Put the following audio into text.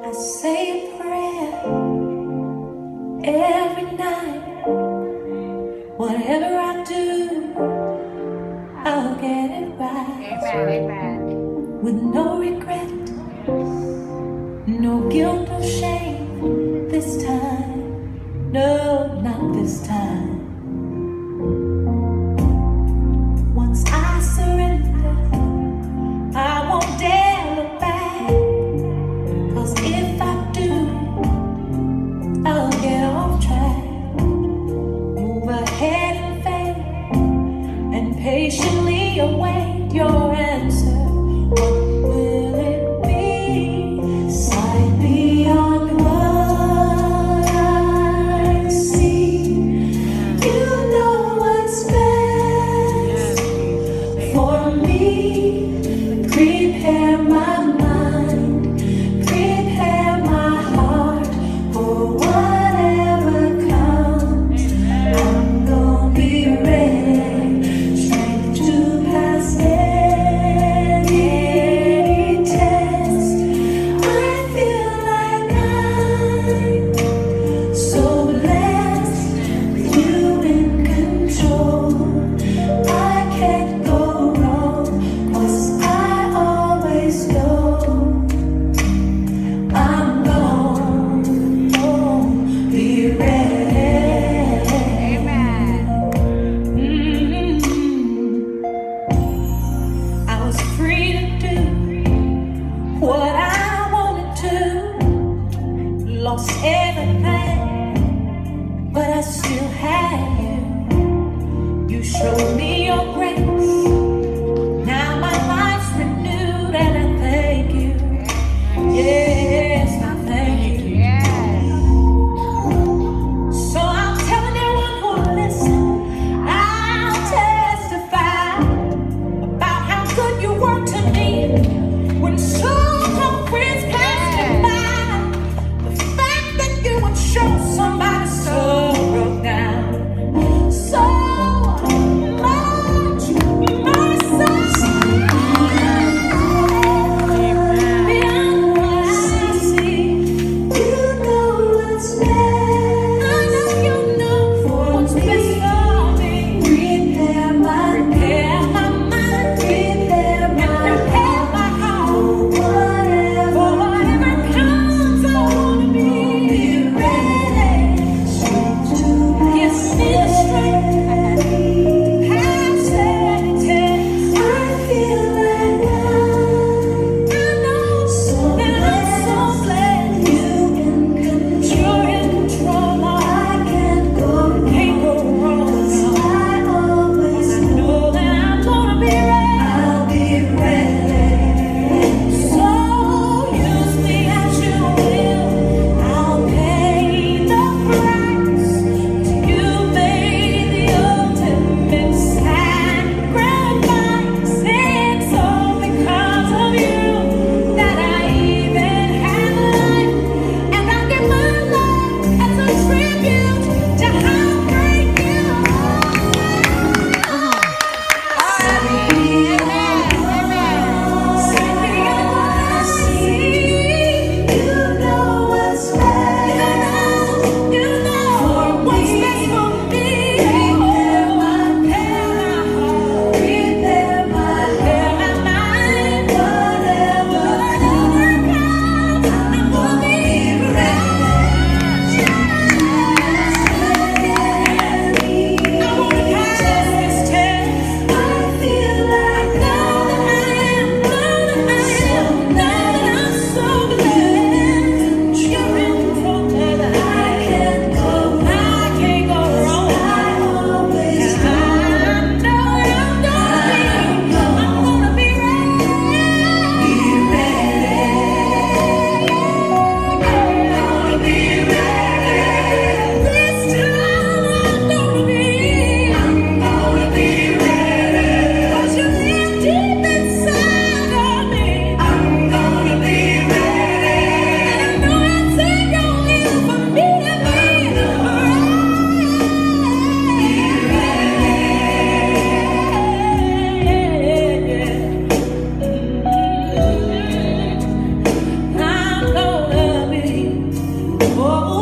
I say a prayer every night. Whatever I do, I'll get it right. Amen. With no regret, no guilt or shame this time. No, not this time. Once I surrender, I won't dare look back. 'Cause if I do, I'll get off track. Move ahead in faith and patiently await your answer. What will it be? Sight beyond what I see. You know what's best for me. Prepare my mind, prepare my heart for whatever comes. I'm gonna be ready, strength to pass any test. I feel like I'm so blessed with you in control. I can't go wrong, 'cause I always know I'm gonna be ready. Amen. I was free to do what I wanted to, lost everything, but I still had you. You showed me your grace. Now my life's renewed, and I thank you. Yes, I thank you. Yes. So I'm telling everyone who will listen, I'll testify about how good you were to me when so-called friends passed me by. The fact that you would show somebody so broke down, so much Oh,